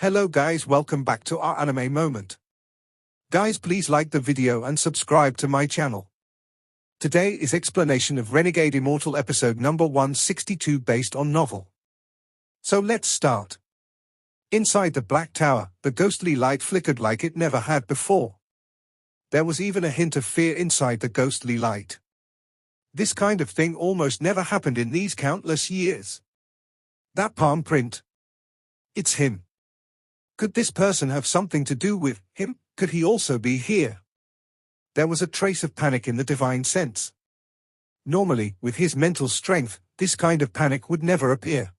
Hello guys, welcome back to our anime moment. Guys, please like the video and subscribe to my channel. Today is explanation of Renegade Immortal episode number 162 based on novel. So let's start. Inside the Black Tower, the ghostly light flickered like it never had before. There was even a hint of fear inside the ghostly light. This kind of thing almost never happened in these countless years. That palm print. It's him. Could this person have something to do with him? Could he also be here? There was a trace of panic in the divine sense. Normally, with his mental strength, this kind of panic would never appear.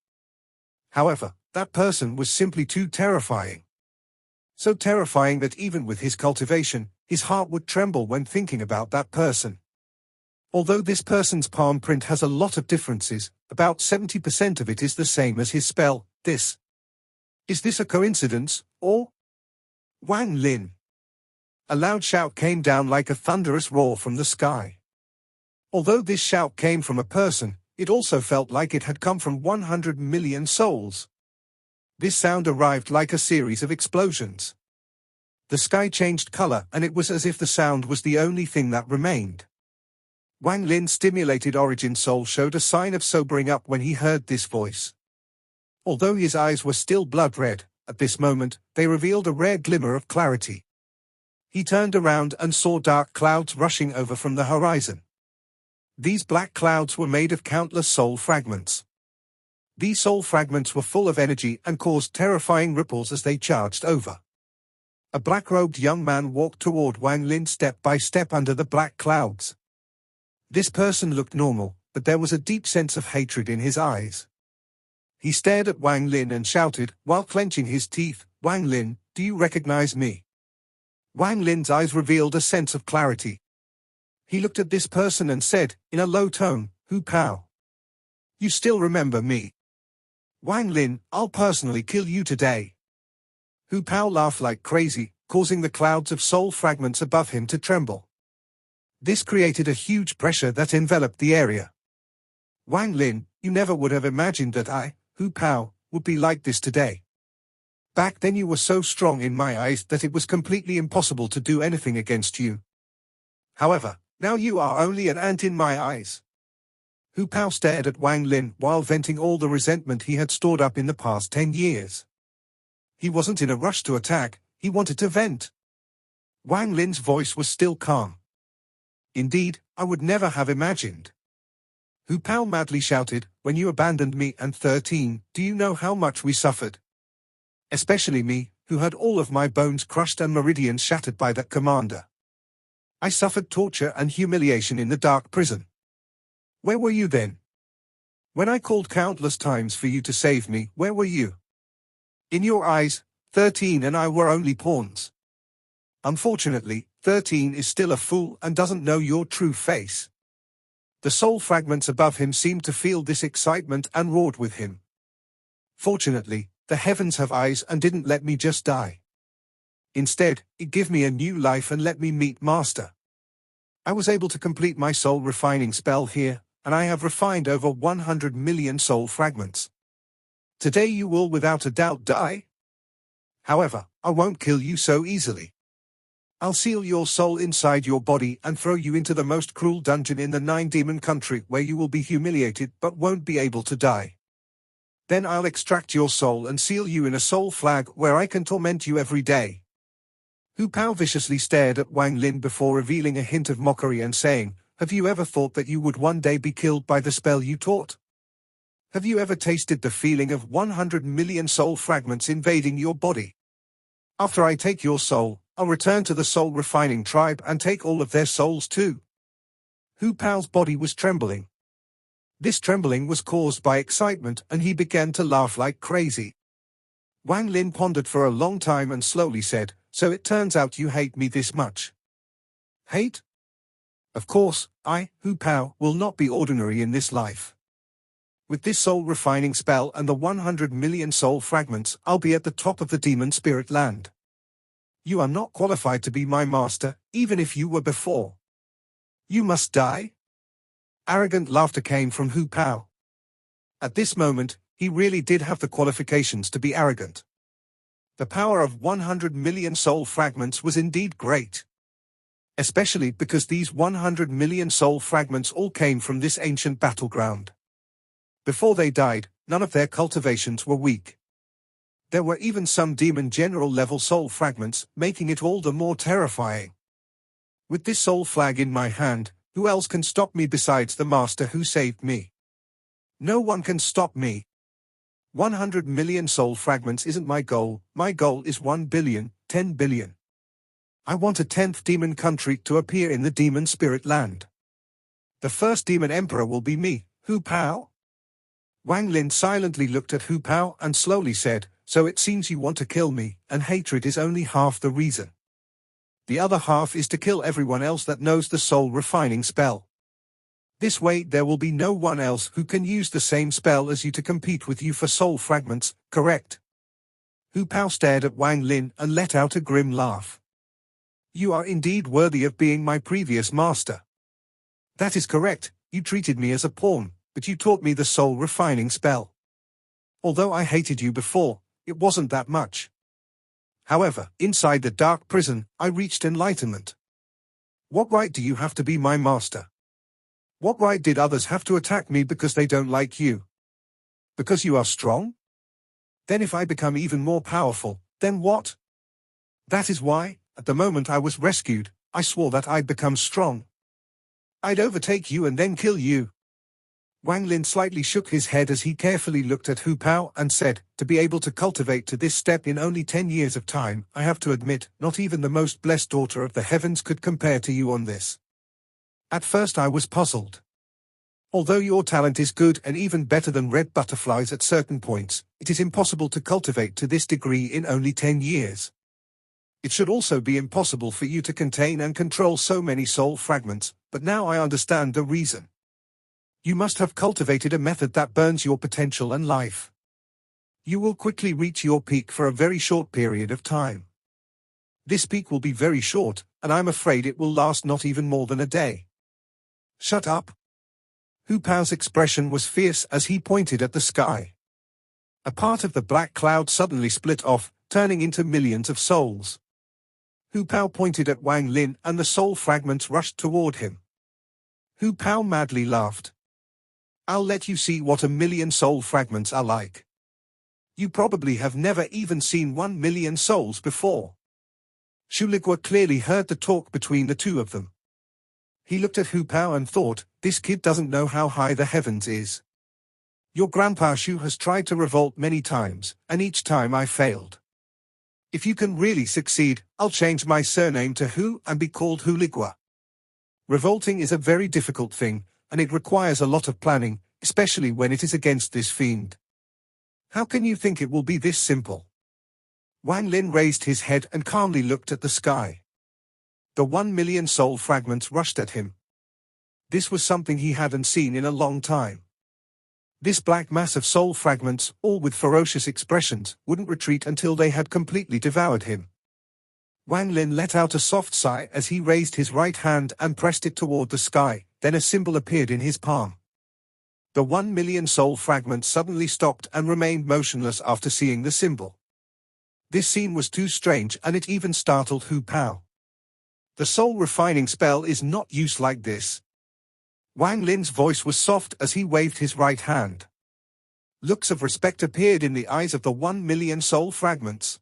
However, that person was simply too terrifying. So terrifying that even with his cultivation, his heart would tremble when thinking about that person. Although this person's palm print has a lot of differences, about 70% of it is the same as his spell. Is this a coincidence, or? Wang Lin. A loud shout came down like a thunderous roar from the sky. Although this shout came from a person, it also felt like it had come from 100 million souls. This sound arrived like a series of explosions. The sky changed color and it was as if the sound was the only thing that remained. Wang Lin's stimulated origin soul showed a sign of sobering up when he heard this voice. Although his eyes were still blood red, at this moment, they revealed a rare glimmer of clarity. He turned around and saw dark clouds rushing over from the horizon. These black clouds were made of countless soul fragments. These soul fragments were full of energy and caused terrifying ripples as they charged over. A black-robed young man walked toward Wang Lin step by step under the black clouds. This person looked normal, but there was a deep sense of hatred in his eyes. He stared at Wang Lin and shouted, while clenching his teeth, "Wang Lin, do you recognize me?" Wang Lin's eyes revealed a sense of clarity. He looked at this person and said, in a low tone, "Hu Pao. You still remember me? Wang Lin, I'll personally kill you today." Hu Pao laughed like crazy, causing the clouds of soul fragments above him to tremble. This created a huge pressure that enveloped the area. "Wang Lin, you never would have imagined that I, Hu Pao, would be like this today. Back then you were so strong in my eyes that it was completely impossible to do anything against you. However, now you are only an ant in my eyes." Hu Pao stared at Wang Lin while venting all the resentment he had stored up in the past 10 years. He wasn't in a rush to attack, he wanted to vent. Wang Lin's voice was still calm. "Indeed, I would never have imagined." Hu Pao madly shouted, "When you abandoned me and 13, do you know how much we suffered? Especially me, who had all of my bones crushed and meridians shattered by that commander. I suffered torture and humiliation in the dark prison. Where were you then? When I called countless times for you to save me, where were you? In your eyes, 13 and I were only pawns. Unfortunately, 13 is still a fool and doesn't know your true face." The soul fragments above him seemed to feel this excitement and roared with him. "Fortunately, the heavens have eyes and didn't let me just die. Instead, it gave me a new life and let me meet Master. I was able to complete my soul refining spell here, and I have refined over 100 million soul fragments. Today you will without a doubt die. However, I won't kill you so easily. I'll seal your soul inside your body and throw you into the most cruel dungeon in the 9-demon country where you will be humiliated but won't be able to die. Then I'll extract your soul and seal you in a soul flag where I can torment you every day." Hu Pao viciously stared at Wang Lin before revealing a hint of mockery and saying, "Have you ever thought that you would one day be killed by the spell you taught? Have you ever tasted the feeling of 100 million soul fragments invading your body? After I take your soul, I'll return to the soul refining tribe and take all of their souls too." Hu Pao's body was trembling. This trembling was caused by excitement and he began to laugh like crazy. Wang Lin pondered for a long time and slowly said, "So it turns out you hate me this much." "Hate? Of course, I, Hu Pao, will not be ordinary in this life. With this soul refining spell and the 100 million soul fragments, I'll be at the top of the demon spirit land. You are not qualified to be my master, even if you were before. You must die." Arrogant laughter came from Hu Pao. At this moment, he really did have the qualifications to be arrogant. The power of 100 million soul fragments was indeed great. Especially because these 100 million soul fragments all came from this ancient battleground. Before they died, none of their cultivations were weak. There were even some demon general level soul fragments, making it all the more terrifying. With this soul flag in my hand, who else can stop me besides the master who saved me? No one can stop me. 100 million soul fragments isn't my goal is 1 billion, 10 billion. I want a 10th demon country to appear in the demon spirit land. The first demon emperor will be me, Hu Pao. Wang Lin silently looked at Hu Pao and slowly said, "So it seems you want to kill me, and hatred is only half the reason. The other half is to kill everyone else that knows the soul refining spell. This way there will be no one else who can use the same spell as you to compete with you for soul fragments, correct?" Hu Pao stared at Wang Lin and let out a grim laugh. "You are indeed worthy of being my previous master. That is correct, you treated me as a pawn, but you taught me the soul refining spell. Although I hated you before, it wasn't that much. However, inside the dark prison, I reached enlightenment. What right do you have to be my master? What right did others have to attack me because they don't like you? Because you are strong? Then if I become even more powerful, then what? That is why, at the moment I was rescued, I swore that I'd become strong. I'd overtake you and then kill you." Wang Lin slightly shook his head as he carefully looked at Hu Pao and said, "To be able to cultivate to this step in only 10 years of time, I have to admit, not even the most blessed daughter of the heavens could compare to you on this." At first I was puzzled. Although your talent is good and even better than red butterflies at certain points, it is impossible to cultivate to this degree in only 10 years. It should also be impossible for you to contain and control so many soul fragments, but now I understand the reason. You must have cultivated a method that burns your potential and life. You will quickly reach your peak for a very short period of time. This peak will be very short, and I'm afraid it will last not even more than a day. Shut up. Hu Pao's expression was fierce as he pointed at the sky. A part of the black cloud suddenly split off, turning into millions of souls. Hu Pao pointed at Wang Lin and the soul fragments rushed toward him. Hu Pao madly laughed. "I'll let you see what a million soul fragments are like. You probably have never even seen 1 million souls before." Shuligua clearly heard the talk between the two of them. He looked at Hu Pao and thought, "This kid doesn't know how high the heavens is. Your grandpa Shu has tried to revolt many times, and each time I failed. If you can really succeed, I'll change my surname to Hu and be called Huligua." Revolting is a very difficult thing, and it requires a lot of planning, especially when it is against this fiend. How can you think it will be this simple? Wang Lin raised his head and calmly looked at the sky. The 1 million soul fragments rushed at him. This was something he hadn't seen in a long time. This black mass of soul fragments, all with ferocious expressions, wouldn't retreat until they had completely devoured him. Wang Lin let out a soft sigh as he raised his right hand and pressed it toward the sky, then a symbol appeared in his palm. The 1 million soul fragments suddenly stopped and remained motionless after seeing the symbol. This scene was too strange and it even startled Hu Pao. The soul refining spell is not used like this. Wang Lin's voice was soft as he waved his right hand. Looks of respect appeared in the eyes of the 1 million soul fragments.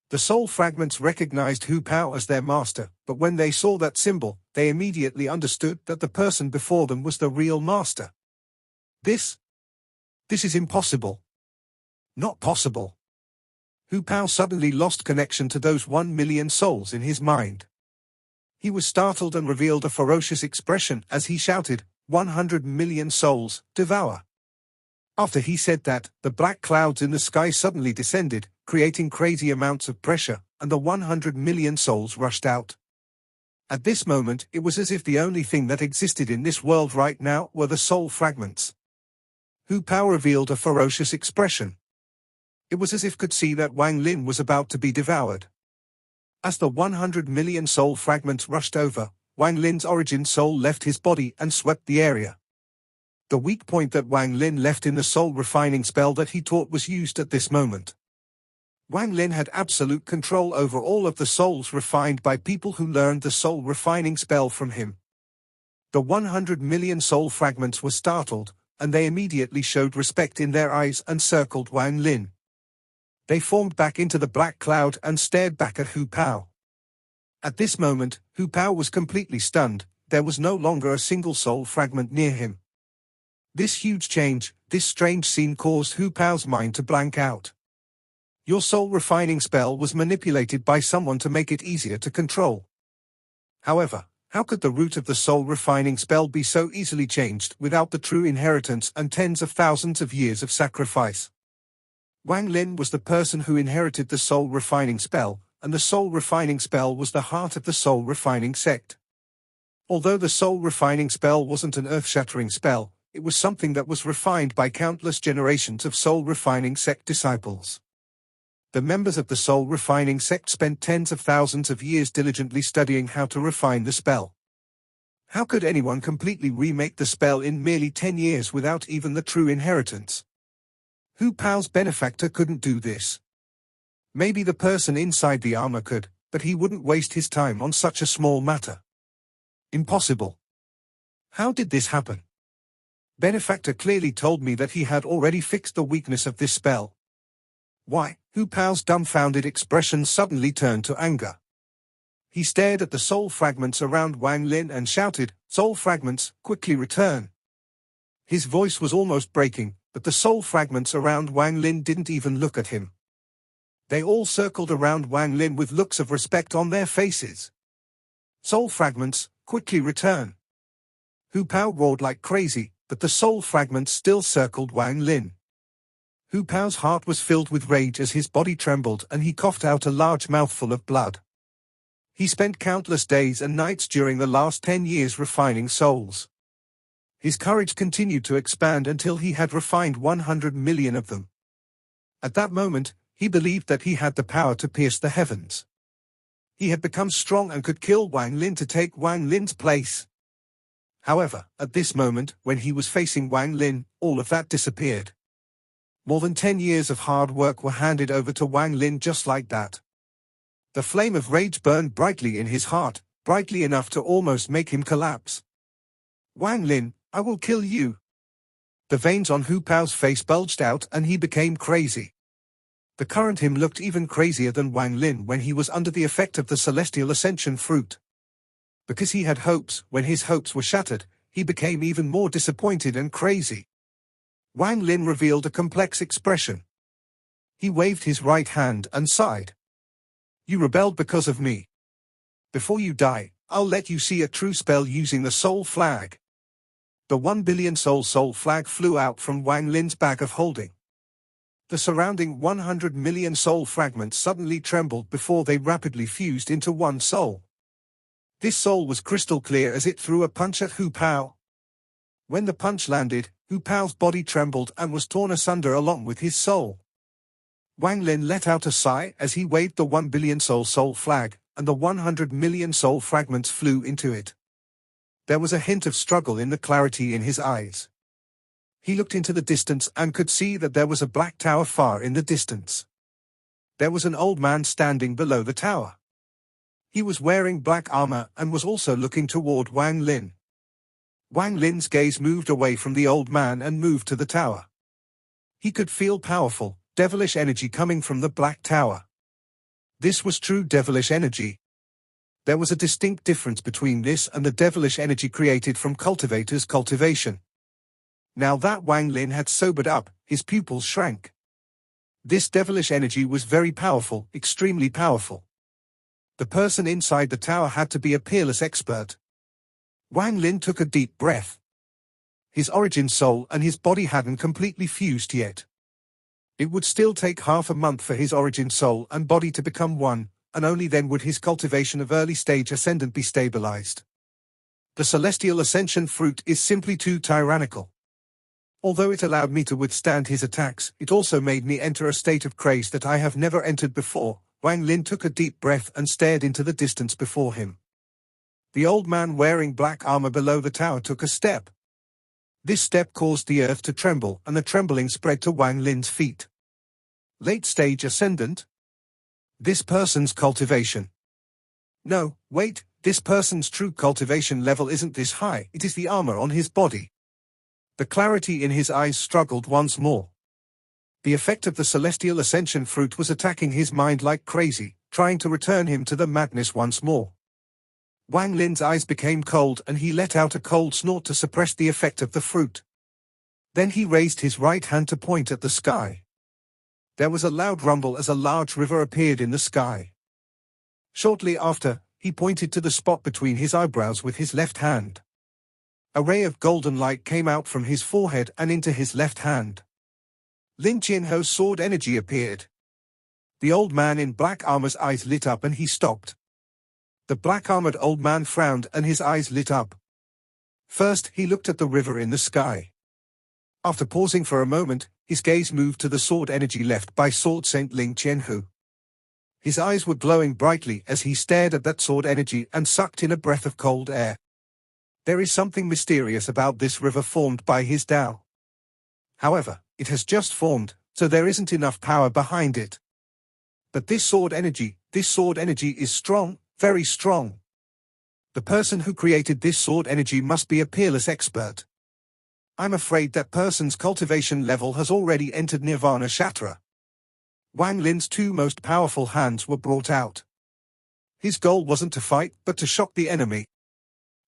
The soul fragments recognized Hu Pao as their master, but when they saw that symbol, they immediately understood that the person before them was the real master. This is impossible. Not possible. Hu Pao suddenly lost connection to those 1 million souls in his mind. He was startled and revealed a ferocious expression as he shouted, 100 million souls, devour. After he said that, the black clouds in the sky suddenly descended, creating crazy amounts of pressure, and the 100 million souls rushed out. At this moment, it was as if the only thing that existed in this world right now were the soul fragments. Hu Pao revealed a ferocious expression. It was as if could see that Wang Lin was about to be devoured. As the 100 million soul fragments rushed over, Wang Lin's origin soul left his body and swept the area. The weak point that Wang Lin left in the soul refining spell that he taught was used at this moment. Wang Lin had absolute control over all of the souls refined by people who learned the soul refining spell from him. The 100 million soul fragments were startled, and they immediately showed respect in their eyes and circled Wang Lin. They formed back into the black cloud and stared back at Hu Pao. At this moment, Hu Pao was completely stunned. There was no longer a single soul fragment near him. This huge change, this strange scene caused Hu Pao's mind to blank out. Your soul refining spell was manipulated by someone to make it easier to control. However, how could the root of the soul refining spell be so easily changed without the true inheritance and tens of thousands of years of sacrifice? Wang Lin was the person who inherited the soul refining spell, and the soul refining spell was the heart of the soul refining sect. Although the soul refining spell wasn't an earth-shattering spell, it was something that was refined by countless generations of soul refining sect disciples. The members of the soul refining sect spent tens of thousands of years diligently studying how to refine the spell. How could anyone completely remake the spell in merely 10 years without even the true inheritance? Hu Pao's benefactor couldn't do this. Maybe the person inside the armor could, but he wouldn't waste his time on such a small matter. Impossible. How did this happen? Benefactor clearly told me that he had already fixed the weakness of this spell. Why? Hu Pao's dumbfounded expression suddenly turned to anger. He stared at the soul fragments around Wang Lin and shouted, "Soul fragments, quickly return!" His voice was almost breaking, but the soul fragments around Wang Lin didn't even look at him. They all circled around Wang Lin with looks of respect on their faces. "Soul fragments, quickly return!" Hu Pao roared like crazy, but the soul fragments still circled Wang Lin. Hu Pao's heart was filled with rage as his body trembled and he coughed out a large mouthful of blood. He spent countless days and nights during the last 10 years refining souls. His courage continued to expand until he had refined 100 million of them. At that moment, he believed that he had the power to pierce the heavens. He had become strong and could kill Wang Lin to take Wang Lin's place. However, at this moment, when he was facing Wang Lin, all of that disappeared. More than 10 years of hard work were handed over to Wang Lin just like that. The flame of rage burned brightly in his heart, brightly enough to almost make him collapse. "Wang Lin, I will kill you." The veins on Hu Pao's face bulged out and he became crazy. The current him looked even crazier than Wang Lin when he was under the effect of the celestial ascension fruit. Because he had hopes, when his hopes were shattered, he became even more disappointed and crazy. Wang Lin revealed a complex expression. He waved his right hand and sighed. "You rebelled because of me. Before you die, I'll let you see a true spell using the soul flag." The 1 billion soul flag flew out from Wang Lin's bag of holding. The surrounding 100 million soul fragments suddenly trembled before they rapidly fused into one soul. This soul was crystal clear as it threw a punch at Hu Pao. When the punch landed, Hu Pao's body trembled and was torn asunder along with his soul. Wang Lin let out a sigh as he waved the 1 billion soul flag, and the 100 million soul fragments flew into it. There was a hint of struggle in the clarity in his eyes. He looked into the distance and could see that there was a black tower far in the distance. There was an old man standing below the tower. He was wearing black armor and was also looking toward Wang Lin. Wang Lin's gaze moved away from the old man and moved to the tower. He could feel powerful, devilish energy coming from the black tower. This was true devilish energy. There was a distinct difference between this and the devilish energy created from cultivators' cultivation. Now that Wang Lin had sobered up, his pupils shrank. This devilish energy was very powerful, extremely powerful. The person inside the tower had to be a peerless expert. Wang Lin took a deep breath. His origin soul and his body hadn't completely fused yet. It would still take half a month for his origin soul and body to become one, and only then would his cultivation of early-stage ascendant be stabilized. The celestial ascension fruit is simply too tyrannical. Although it allowed me to withstand his attacks, it also made me enter a state of craze that I have never entered before. Wang Lin took a deep breath and stared into the distance before him. The old man wearing black armor below the tower took a step. This step caused the earth to tremble, and the trembling spread to Wang Lin's feet. Late-stage ascendant? This person's cultivation. No, wait, this person's true cultivation level isn't this high, it is the armor on his body. The clarity in his eyes struggled once more. The effect of the celestial ascension fruit was attacking his mind like crazy, trying to return him to the madness once more. Wang Lin's eyes became cold and he let out a cold snort to suppress the effect of the fruit. Then he raised his right hand to point at the sky. There was a loud rumble as a large river appeared in the sky. Shortly after, he pointed to the spot between his eyebrows with his left hand. A ray of golden light came out from his forehead and into his left hand. Lin Qianho's sword energy appeared. The old man in black armor's eyes lit up and he stopped. The black-armored old man frowned and his eyes lit up. First, he looked at the river in the sky. After pausing for a moment, his gaze moved to the sword energy left by Sword Saint Lin Qianho. His eyes were glowing brightly as he stared at that sword energy and sucked in a breath of cold air. There is something mysterious about this river formed by his Tao. However, it has just formed, so there isn't enough power behind it. But this sword energy is strong, very strong. The person who created this sword energy must be a peerless expert. I'm afraid that person's cultivation level has already entered Nirvana Shatra. Wang Lin's two most powerful hands were brought out. His goal wasn't to fight, but to shock the enemy.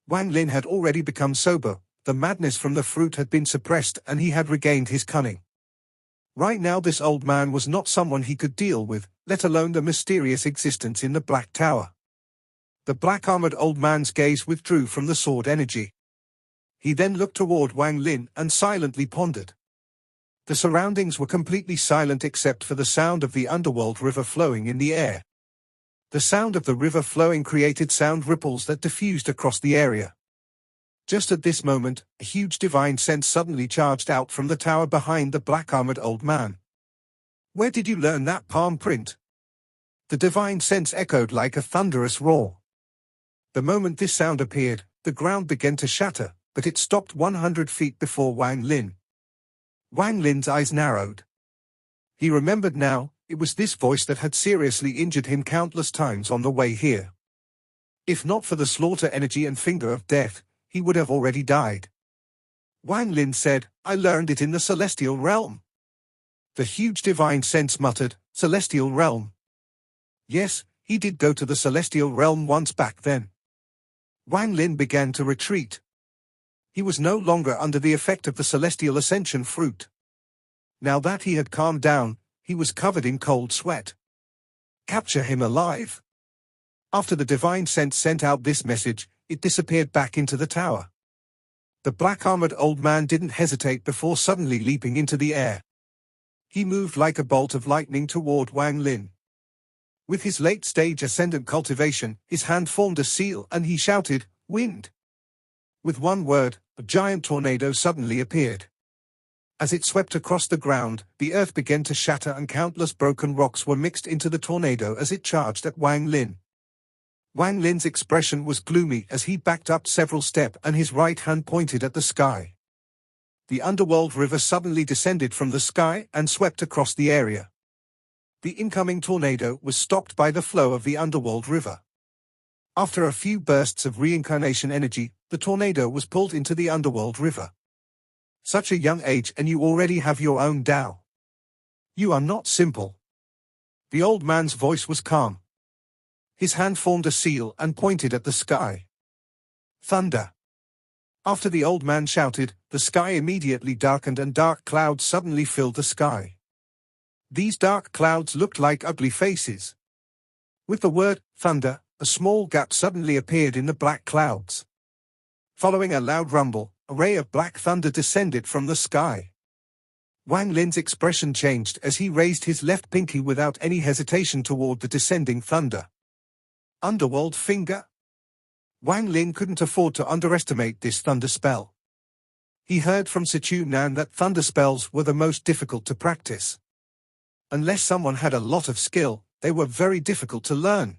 Wang Lin had already become sober, the madness from the fruit had been suppressed and he had regained his cunning. Right now this old man was not someone he could deal with, let alone the mysterious existence in the Black Tower. The black-armored old man's gaze withdrew from the sword energy. He then looked toward Wang Lin and silently pondered. The surroundings were completely silent except for the sound of the underworld river flowing in the air. The sound of the river flowing created sound ripples that diffused across the area. Just at this moment, a huge divine sense suddenly charged out from the tower behind the black-armored old man. Where did you learn that palm print? The divine sense echoed like a thunderous roar. The moment this sound appeared, the ground began to shatter, but it stopped 100 feet before Wang Lin. Wang Lin's eyes narrowed. He remembered now, it was this voice that had seriously injured him countless times on the way here. If not for the slaughter energy and finger of death, he would have already died. Wang Lin said, I learned it in the celestial realm. The huge divine sense muttered, celestial realm. Yes, he did go to the celestial realm once back then. Wang Lin began to retreat. He was no longer under the effect of the celestial ascension fruit. Now that he had calmed down, he was covered in cold sweat. Capture him alive. After the divine sense sent out this message, it disappeared back into the tower. The black-armored old man didn't hesitate before suddenly leaping into the air. He moved like a bolt of lightning toward Wang Lin. With his late-stage ascendant cultivation, his hand formed a seal and he shouted, Wind! With one word, a giant tornado suddenly appeared. As it swept across the ground, the earth began to shatter and countless broken rocks were mixed into the tornado as it charged at Wang Lin. Wang Lin's expression was gloomy as he backed up several steps and his right hand pointed at the sky. The underworld river suddenly descended from the sky and swept across the area. The incoming tornado was stopped by the flow of the underworld river. After a few bursts of reincarnation energy, the tornado was pulled into the underworld river. Such a young age and you already have your own Tao. You are not simple. The old man's voice was calm. His hand formed a seal and pointed at the sky. Thunder. After the old man shouted, the sky immediately darkened and dark clouds suddenly filled the sky. These dark clouds looked like ugly faces. With the word, thunder, a small gap suddenly appeared in the black clouds. Following a loud rumble, a ray of black thunder descended from the sky. Wang Lin's expression changed as he raised his left pinky without any hesitation toward the descending thunder. Underworld finger? Wang Lin couldn't afford to underestimate this thunder spell. He heard from Sichu Nan that thunder spells were the most difficult to practice. Unless someone had a lot of skill, they were very difficult to learn.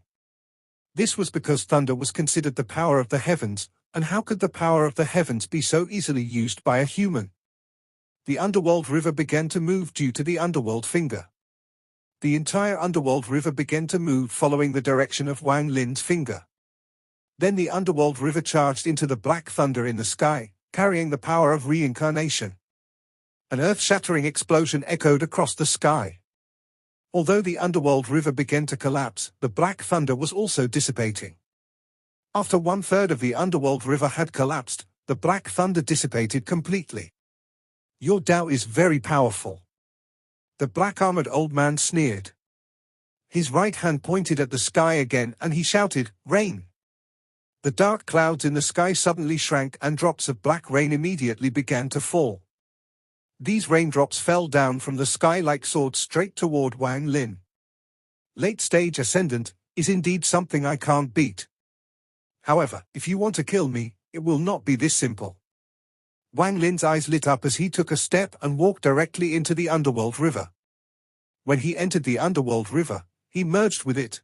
This was because thunder was considered the power of the heavens, and how could the power of the heavens be so easily used by a human? The underworld river began to move due to the underworld finger. The entire underworld river began to move following the direction of Wang Lin's finger. Then the underworld river charged into the black thunder in the sky, carrying the power of reincarnation. An earth-shattering explosion echoed across the sky. Although the underworld river began to collapse, the black thunder was also dissipating. After 1/3 of the underworld river had collapsed, the black thunder dissipated completely. Your Tao is very powerful. The black-armored old man sneered. His right hand pointed at the sky again and he shouted, "Rain!" The dark clouds in the sky suddenly shrank and drops of black rain immediately began to fall. These raindrops fell down from the sky like swords straight toward Wang Lin. Late-stage ascendant is indeed something I can't beat. However, if you want to kill me, it will not be this simple. Wang Lin's eyes lit up as he took a step and walked directly into the underworld river. When he entered the underworld river, he merged with it.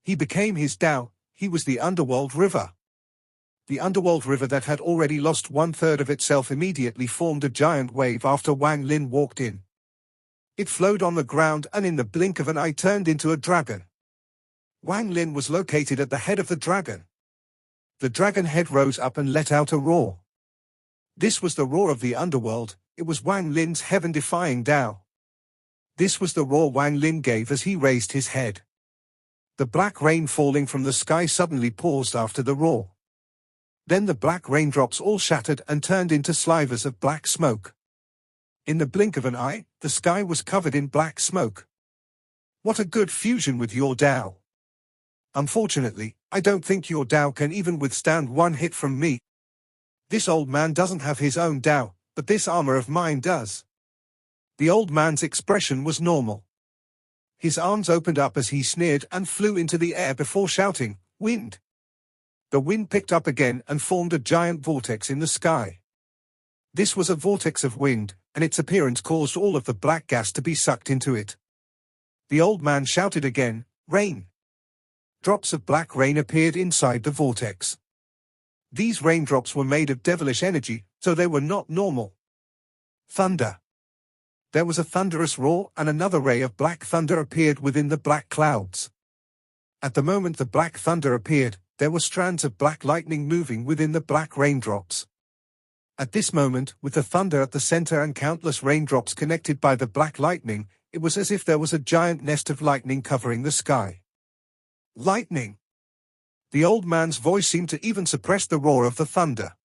He became his Tao, he was the underworld river. The underworld river that had already lost 1/3 of itself immediately formed a giant wave after Wang Lin walked in. It flowed on the ground and in the blink of an eye turned into a dragon. Wang Lin was located at the head of the dragon. The dragon head rose up and let out a roar. This was the roar of the underworld, it was Wang Lin's heaven-defying Tao. This was the roar Wang Lin gave as he raised his head. The black rain falling from the sky suddenly paused after the roar. Then the black raindrops all shattered and turned into slivers of black smoke. In the blink of an eye, the sky was covered in black smoke. What a good fusion with your Tao. Unfortunately, I don't think your Tao can even withstand one hit from me. This old man doesn't have his own Tao, but this armor of mine does. The old man's expression was normal. His arms opened up as he sneered and flew into the air before shouting, "Wind!" The wind picked up again and formed a giant vortex in the sky. This was a vortex of wind, and its appearance caused all of the black gas to be sucked into it. The old man shouted again, "Rain!" Drops of black rain appeared inside the vortex. These raindrops were made of devilish energy, so they were not normal. Thunder. There was a thunderous roar and another ray of black thunder appeared within the black clouds. At the moment the black thunder appeared, there were strands of black lightning moving within the black raindrops. At this moment, with the thunder at the center and countless raindrops connected by the black lightning, it was as if there was a giant nest of lightning covering the sky. Lightning! The old man's voice seemed to even suppress the roar of the thunder.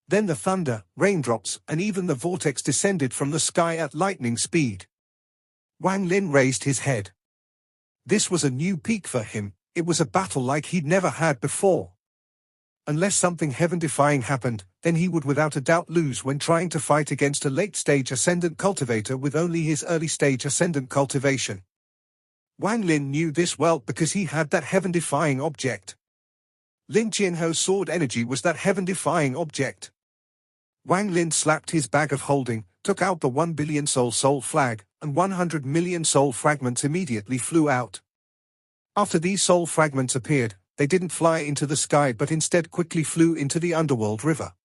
Then the thunder, raindrops, and even the vortex descended from the sky at lightning speed. Wang Lin raised his head. This was a new peak for him, it was a battle like he'd never had before. Unless something heaven-defying happened, then he would without a doubt lose when trying to fight against a late-stage ascendant cultivator with only his early-stage ascendant cultivation. Wang Lin knew this well because he had that heaven-defying object. Lin Qianho's sword energy was that heaven-defying object. Wang Lin slapped his bag of holding, took out the 1 billion soul flag, and 100 million soul fragments immediately flew out. After these soul fragments appeared, they didn't fly into the sky but instead quickly flew into the underworld river.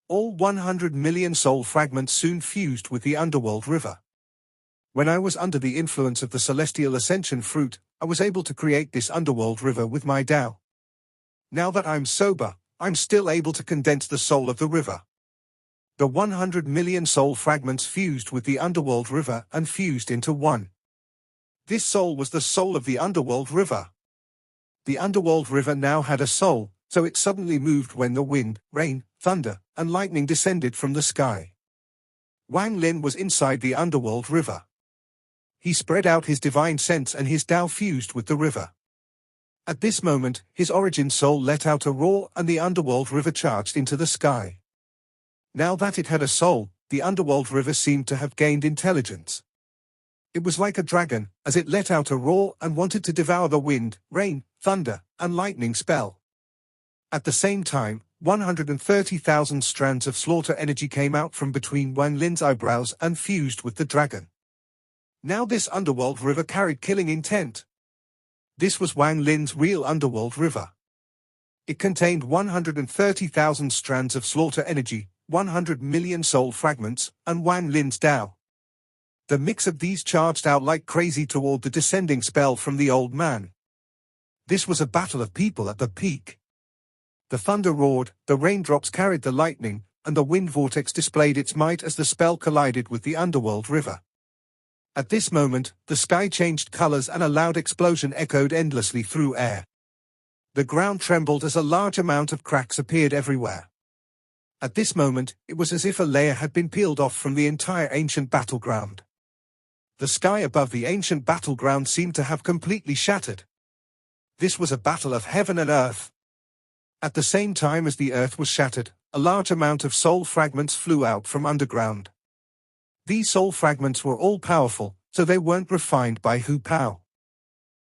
All 100 million soul fragments soon fused with the underworld river. When I was under the influence of the celestial ascension fruit, I was able to create this underworld river with my Tao. Now that I'm sober, I'm still able to condense the soul of the river. The 100 million soul fragments fused with the underworld river and fused into one. This soul was the soul of the underworld river. The underworld river now had a soul, so it suddenly moved when the wind, rain, thunder, and lightning descended from the sky. Wang Lin was inside the underworld river. He spread out his divine sense and his Tao fused with the river. At this moment, his origin soul let out a roar and the underworld river charged into the sky. Now that it had a soul, the underworld river seemed to have gained intelligence. It was like a dragon, as it let out a roar and wanted to devour the wind, rain, thunder, and lightning spell. At the same time, 130,000 strands of slaughter energy came out from between Wang Lin's eyebrows and fused with the dragon. Now this underworld river carried killing intent. This was Wang Lin's real underworld river. It contained 130,000 strands of slaughter energy, 100 million soul fragments, and Wang Lin's Tao. The mix of these charged out like crazy toward the descending spell from the old man. This was a battle of people at the peak. The thunder roared, the raindrops carried the lightning, and the wind vortex displayed its might as the spell collided with the underworld river. At this moment, the sky changed colors and a loud explosion echoed endlessly through air. The ground trembled as a large amount of cracks appeared everywhere. At this moment, it was as if a layer had been peeled off from the entire ancient battleground. The sky above the ancient battleground seemed to have completely shattered. This was a battle of heaven and earth. At the same time as the earth was shattered, a large amount of soul fragments flew out from underground. These soul fragments were all powerful, so they weren't refined by Hu Pao.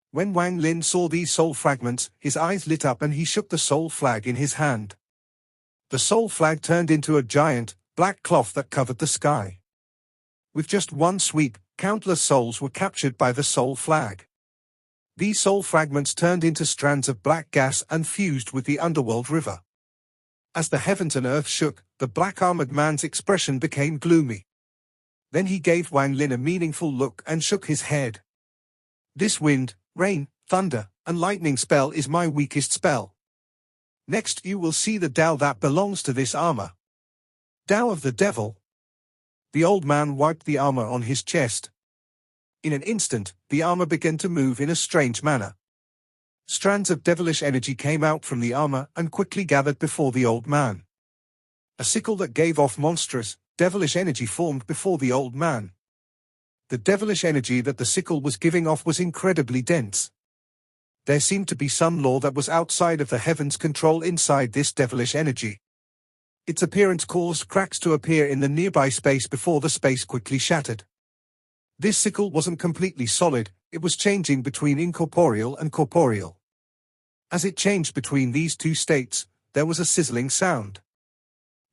When Wang Lin saw these soul fragments, his eyes lit up and he shook the soul flag in his hand. The soul flag turned into a giant, black cloth that covered the sky. With just one sweep, countless souls were captured by the soul flag. These soul fragments turned into strands of black gas and fused with the underworld river. As the heavens and earth shook, the black-armored man's expression became gloomy. Then he gave Wang Lin a meaningful look and shook his head. This wind, rain, thunder, and lightning spell is my weakest spell. Next you will see the Tao that belongs to this armor. Tao of the devil. The old man wiped the armor on his chest. In an instant, the armor began to move in a strange manner. Strands of devilish energy came out from the armor and quickly gathered before the old man. A sickle that gave off monstrous, devilish energy formed before the old man. The devilish energy that the sickle was giving off was incredibly dense. There seemed to be some law that was outside of the heavens' control inside this devilish energy. Its appearance caused cracks to appear in the nearby space before the space quickly shattered. This sickle wasn't completely solid, it was changing between incorporeal and corporeal. As it changed between these two states, there was a sizzling sound.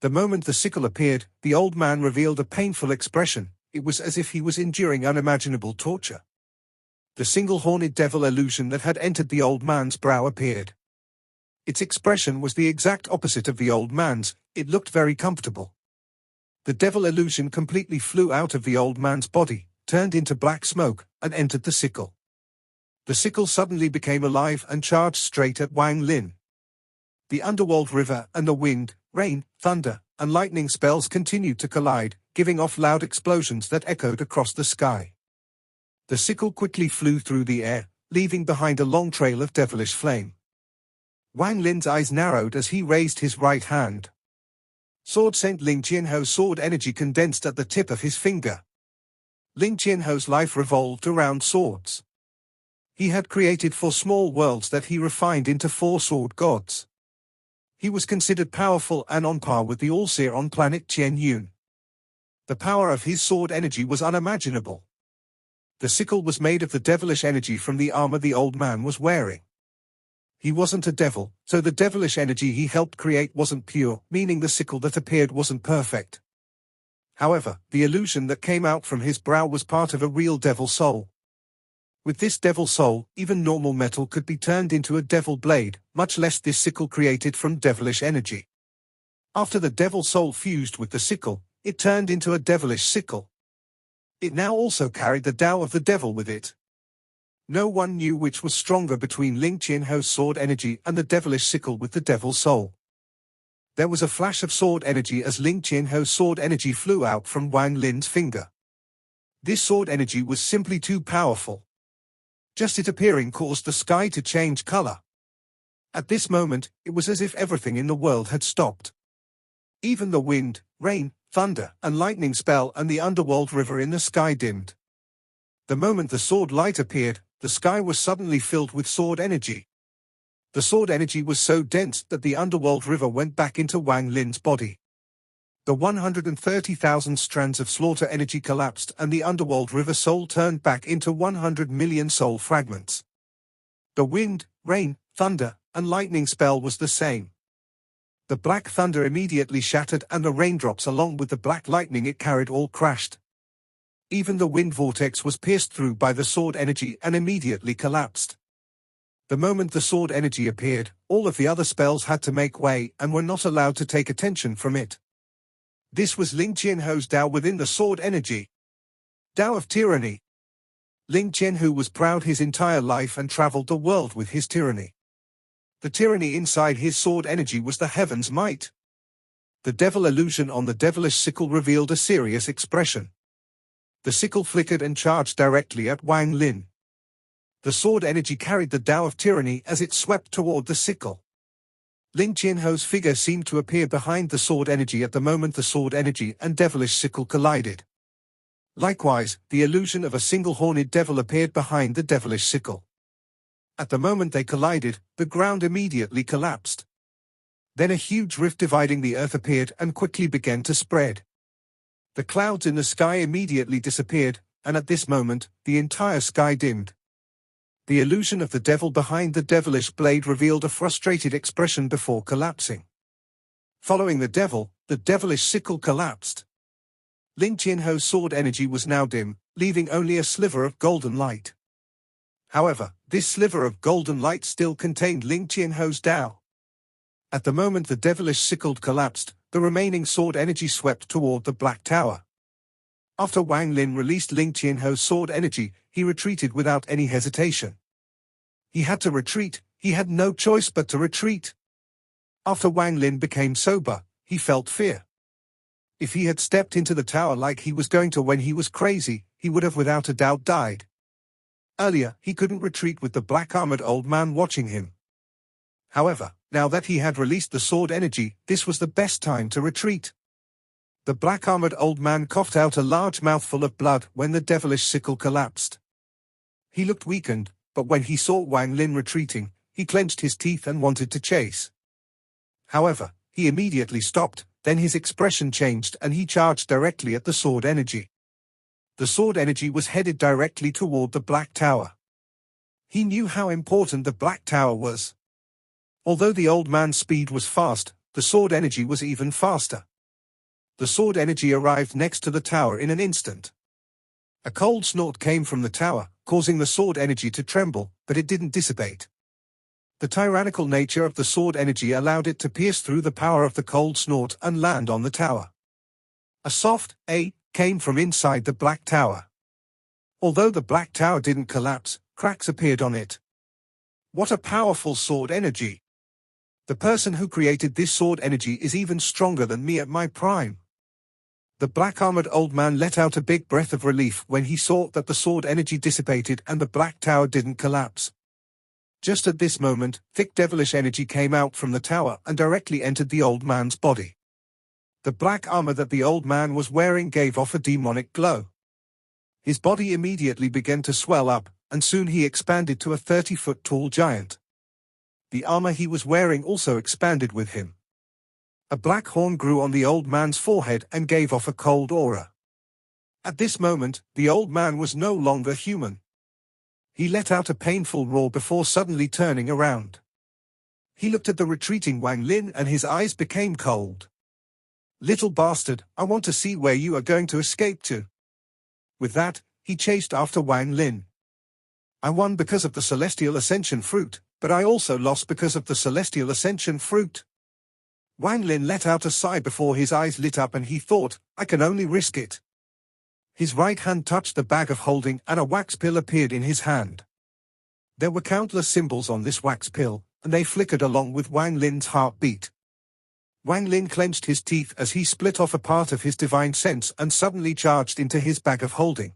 The moment the sickle appeared, the old man revealed a painful expression. It was as if he was enduring unimaginable torture. The single-horned devil illusion that had entered the old man's brow appeared. Its expression was the exact opposite of the old man's, it looked very comfortable. The devil illusion completely flew out of the old man's body, turned into black smoke, and entered the sickle. The sickle suddenly became alive and charged straight at Wang Lin. The underworld river and the wind, rain, thunder, and lightning spells continued to collide, giving off loud explosions that echoed across the sky. The sickle quickly flew through the air, leaving behind a long trail of devilish flame. Wang Lin's eyes narrowed as he raised his right hand. Sword Saint Ling Qianho's sword energy condensed at the tip of his finger. Ling Qianho's life revolved around swords. He had created 4 small worlds that he refined into 4 sword gods. He was considered powerful and on par with the All-Seer on planet Qian Yun. The power of his sword energy was unimaginable. The sickle was made of the devilish energy from the armor the old man was wearing. He wasn't a devil, so the devilish energy he helped create wasn't pure, meaning the sickle that appeared wasn't perfect. However, the illusion that came out from his brow was part of a real devil soul. With this devil soul, even normal metal could be turned into a devil blade, much less this sickle created from devilish energy. After the devil soul fused with the sickle, it turned into a devilish sickle. It now also carried the Tao of the devil with it. No one knew which was stronger between Ling Qianho's sword energy and the devilish sickle with the devil soul. There was a flash of sword energy as Ling Qianho's sword energy flew out from Wang Lin's finger. This sword energy was simply too powerful. Just it appearing caused the sky to change color. At this moment, it was as if everything in the world had stopped. Even the wind, rain, thunder, and lightning spell and the underworld river in the sky dimmed. The moment the sword light appeared, the sky was suddenly filled with sword energy. The sword energy was so dense that the underworld river went back into Wang Lin's body. The 130,000 strands of slaughter energy collapsed and the underworld river soul turned back into 100 million soul fragments. The wind, rain, thunder, and lightning spell was the same. The black thunder immediately shattered and the raindrops along with the black lightning it carried all crashed. Even the wind vortex was pierced through by the sword energy and immediately collapsed. The moment the sword energy appeared, all of the other spells had to make way and were not allowed to take attention from it. This was Ling Qianho's Tao within the sword energy. Tao of Tyranny. Ling Qianhu was proud his entire life and traveled the world with his tyranny. The tyranny inside his sword energy was the heaven's might. The devil illusion on the devilish sickle revealed a serious expression. The sickle flickered and charged directly at Wang Lin. The sword energy carried the Tao of Tyranny as it swept toward the sickle. Ling Qianhu's figure seemed to appear behind the sword energy at the moment the sword energy and devilish sickle collided. Likewise, the illusion of a single horned devil appeared behind the devilish sickle. At the moment they collided, the ground immediately collapsed. Then a huge rift dividing the earth appeared and quickly began to spread. The clouds in the sky immediately disappeared, and at this moment, the entire sky dimmed. The illusion of the devil behind the devilish blade revealed a frustrated expression before collapsing. Following the devilish sickle collapsed. Ling Qianhu's sword energy was now dim, leaving only a sliver of golden light. However, this sliver of golden light still contained Ling Qianhu's Tao. At the moment the devilish sickle collapsed, the remaining sword energy swept toward the Black Tower. After Wang Lin released Ling Qianhu's sword energy, he retreated without any hesitation. He had to retreat, he had no choice but to retreat. After Wang Lin became sober, he felt fear. If he had stepped into the tower like he was going to when he was crazy, he would have without a doubt died. Earlier, he couldn't retreat with the black-armored old man watching him. However, now that he had released the sword energy, this was the best time to retreat. The black-armored old man coughed out a large mouthful of blood when the devilish sickle collapsed. He looked weakened, but when he saw Wang Lin retreating, he clenched his teeth and wanted to chase. However, he immediately stopped, then his expression changed and he charged directly at the sword energy. The sword energy was headed directly toward the Black Tower. He knew how important the Black Tower was. Although the old man's speed was fast, the sword energy was even faster. The sword energy arrived next to the tower in an instant. A cold snort came from the tower, causing the sword energy to tremble, but it didn't dissipate. The tyrannical nature of the sword energy allowed it to pierce through the power of the cold snort and land on the tower. A soft "A" came from inside the Black Tower. Although the Black Tower didn't collapse, cracks appeared on it. What a powerful sword energy! The person who created this sword energy is even stronger than me at my prime. The black-armored old man let out a big breath of relief when he saw that the sword energy dissipated and the Black Tower didn't collapse. Just at this moment, thick devilish energy came out from the tower and directly entered the old man's body. The black armor that the old man was wearing gave off a demonic glow. His body immediately began to swell up, and soon he expanded to a 30-foot-tall giant. The armor he was wearing also expanded with him. A black horn grew on the old man's forehead and gave off a cold aura. At this moment, the old man was no longer human. He let out a painful roar before suddenly turning around. He looked at the retreating Wang Lin and his eyes became cold. "Little bastard, I want to see where you are going to escape to." With that, he chased after Wang Lin. "I won because of the Celestial Ascension Fruit, but I also lost because of the Celestial Ascension Fruit." Wang Lin let out a sigh before his eyes lit up and he thought, "I can only risk it." His right hand touched the bag of holding and a wax pill appeared in his hand. There were countless symbols on this wax pill, and they flickered along with Wang Lin's heartbeat. Wang Lin clenched his teeth as he split off a part of his divine sense and suddenly charged into his bag of holding.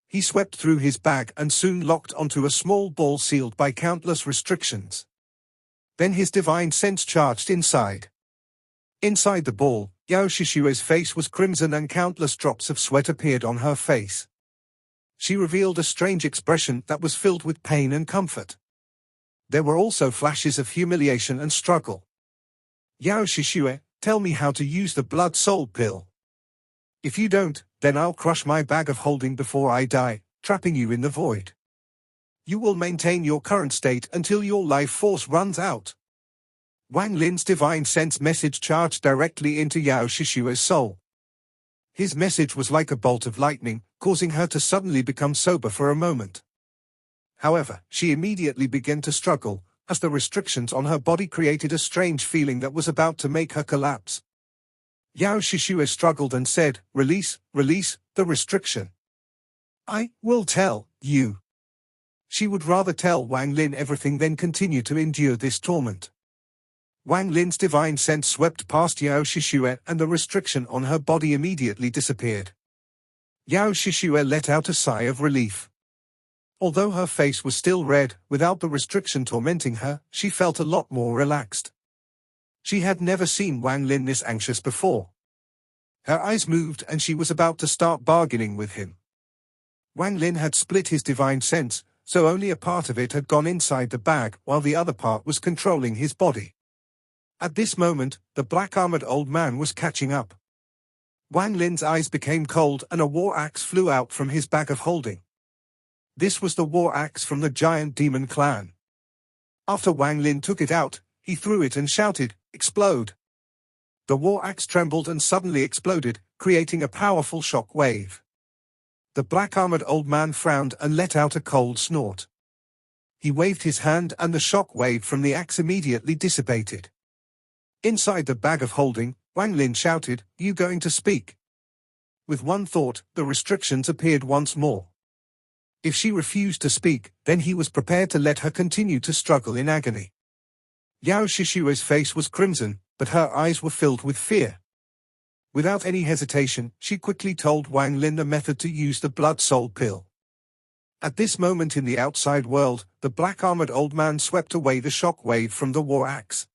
He swept through his bag and soon locked onto a small ball sealed by countless restrictions. Then his divine sense charged inside. Inside the ball, Yao Shishue's face was crimson and countless drops of sweat appeared on her face. She revealed a strange expression that was filled with pain and comfort. There were also flashes of humiliation and struggle. "Yao Shishue, tell me how to use the blood soul pill. If you don't, then I'll crush my bag of holding before I die, trapping you in the void. You will maintain your current state until your life force runs out." Wang Lin's divine sense message charged directly into Yao Shishue's soul. His message was like a bolt of lightning, causing her to suddenly become sober for a moment. However, she immediately began to struggle, as the restrictions on her body created a strange feeling that was about to make her collapse. Yao Shishue struggled and said, "Release, release, the restriction." I will tell you. She would rather tell Wang Lin everything than continue to endure this torment. Wang Lin's divine sense swept past Yao Shishue and the restriction on her body immediately disappeared. Yao Shishue let out a sigh of relief. Although her face was still red, without the restriction tormenting her, she felt a lot more relaxed. She had never seen Wang Lin this anxious before. Her eyes moved and she was about to start bargaining with him. Wang Lin had split his divine sense, so only a part of it had gone inside the bag while the other part was controlling his body. At this moment, the black-armored old man was catching up. Wang Lin's eyes became cold and a war axe flew out from his bag of holding. This was the war axe from the giant demon clan. After Wang Lin took it out, he threw it and shouted, "Explode!" The war axe trembled and suddenly exploded, creating a powerful shock wave. The black-armored old man frowned and let out a cold snort. He waved his hand and the shock wave from the axe immediately dissipated. Inside the bag of holding, Wang Lin shouted, "You going to speak?" With one thought, the restrictions appeared once more. If she refused to speak, then he was prepared to let her continue to struggle in agony. Yao Shishue's face was crimson, but her eyes were filled with fear. Without any hesitation, she quickly told Wang Lin the method to use the blood soul pill. At this moment in the outside world, the black-armored old man swept away the shock wave from the war axe.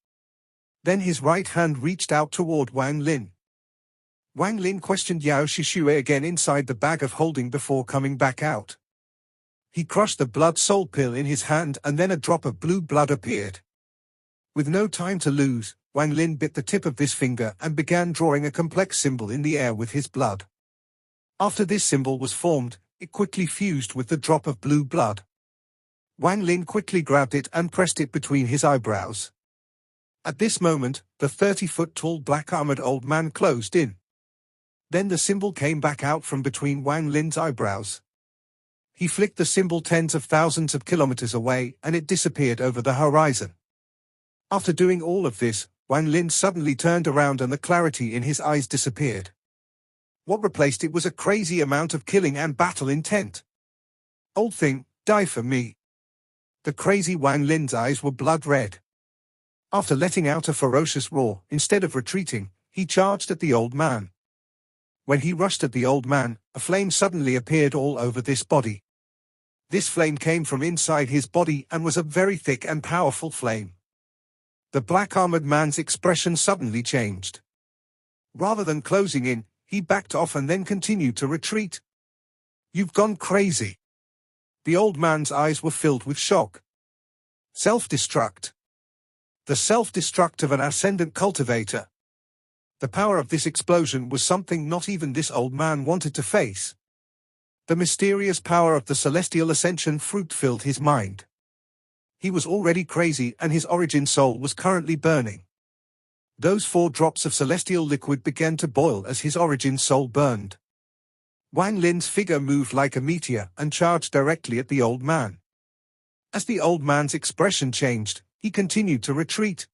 Then his right hand reached out toward Wang Lin. Wang Lin questioned Yao Shishue again inside the bag of holding before coming back out. He crushed the blood soul pill in his hand and then a drop of blue blood appeared. With no time to lose, Wang Lin bit the tip of this finger and began drawing a complex symbol in the air with his blood. After this symbol was formed, it quickly fused with the drop of blue blood. Wang Lin quickly grabbed it and pressed it between his eyebrows. At this moment, the 30-foot-tall black-armored old man closed in. Then the symbol came back out from between Wang Lin's eyebrows. He flicked the symbol tens of thousands of kilometers away and it disappeared over the horizon. After doing all of this, Wang Lin suddenly turned around and the clarity in his eyes disappeared. What replaced it was a crazy amount of killing and battle intent. "Old thing, die for me." The crazy Wang Lin's eyes were blood red. After letting out a ferocious roar, instead of retreating, he charged at the old man. When he rushed at the old man, a flame suddenly appeared all over this body. This flame came from inside his body and was a very thick and powerful flame. The black-armored man's expression suddenly changed. Rather than closing in, he backed off and then continued to retreat. "You've gone crazy." The old man's eyes were filled with shock. Self-destruct. The self-destruct of an ascendant cultivator. The power of this explosion was something not even this old man wanted to face. The mysterious power of the celestial ascension fruit filled his mind. He was already crazy and his origin soul was currently burning. Those 4 drops of celestial liquid began to boil as his origin soul burned. Wang Lin's figure moved like a meteor and charged directly at the old man. As the old man's expression changed, he continued to retreat.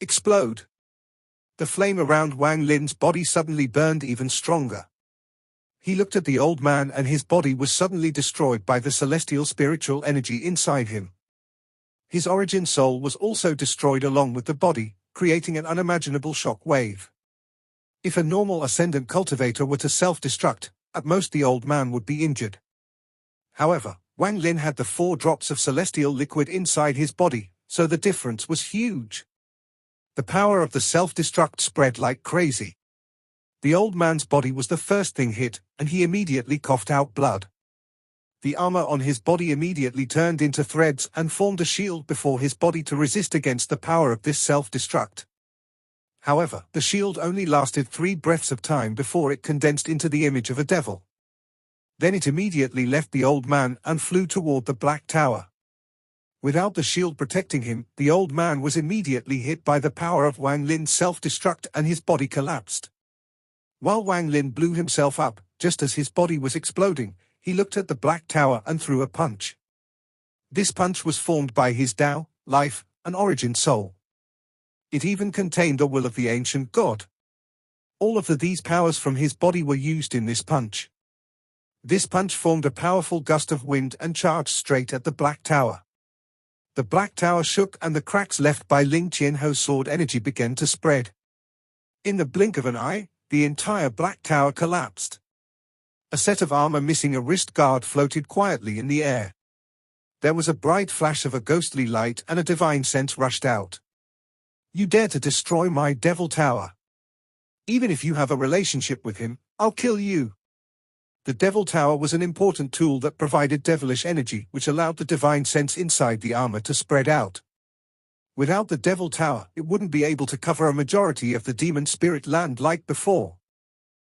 Explode. The flame around Wang Lin's body suddenly burned even stronger. He looked at the old man and his body was suddenly destroyed by the celestial spiritual energy inside him. His origin soul was also destroyed along with the body, creating an unimaginable shock wave. If a normal ascendant cultivator were to self-destruct, at most the old man would be injured. However, Wang Lin had the 4 drops of celestial liquid inside his body, so the difference was huge. The power of the self-destruct spread like crazy. The old man's body was the first thing hit, and he immediately coughed out blood. The armor on his body immediately turned into threads and formed a shield before his body to resist against the power of this self-destruct. However, the shield only lasted 3 breaths of time before it condensed into the image of a devil. Then it immediately left the old man and flew toward the Black Tower. Without the shield protecting him, the old man was immediately hit by the power of Wang Lin's self-destruct and his body collapsed. While Wang Lin blew himself up, just as his body was exploding, he looked at the Black Tower and threw a punch. This punch was formed by his Tao, life, and origin soul. It even contained the will of the ancient god. All of these powers from his body were used in this punch. This punch formed a powerful gust of wind and charged straight at the Black Tower. The Black Tower shook and the cracks left by Ling Qianho's sword energy began to spread. In the blink of an eye, the entire Black Tower collapsed. A set of armor missing a wrist guard floated quietly in the air. There was a bright flash of a ghostly light and a divine sense rushed out. You dare to destroy my Devil Tower? Even if you have a relationship with him, I'll kill you. The Devil Tower was an important tool that provided devilish energy which allowed the divine sense inside the armor to spread out. Without the Devil Tower, it wouldn't be able to cover a majority of the demon spirit land like before.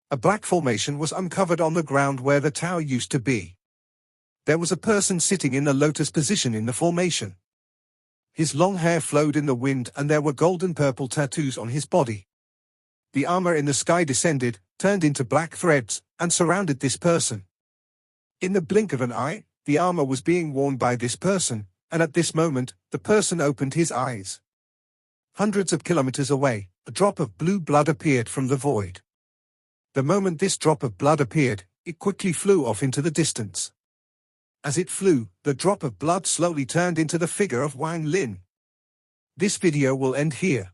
A black formation was uncovered on the ground where the tower used to be. There was a person sitting in the lotus position in the formation. His long hair flowed in the wind and there were golden-purple tattoos on his body. The armor in the sky descended, turned into black threads, and surrounded this person. In the blink of an eye, the armor was being worn by this person, and at this moment, the person opened his eyes. Hundreds of kilometers away, a drop of blue blood appeared from the void. The moment this drop of blood appeared, it quickly flew off into the distance. As it flew, the drop of blood slowly turned into the figure of Wang Lin. This video will end here.